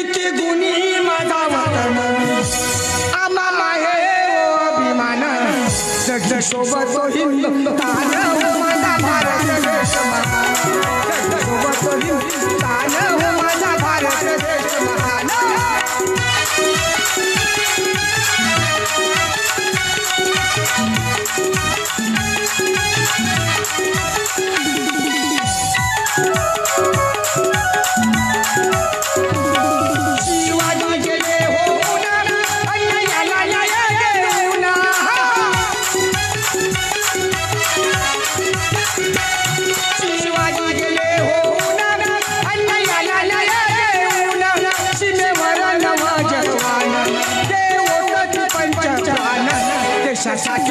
किती गुणी माझा वतन आम्हा आहे अभिमान जग सोबत हिंदुस्तान हो माझा भारत देश महान जग सोबत हिंदुस्तान हो माझा भारत देश महान देशासाठी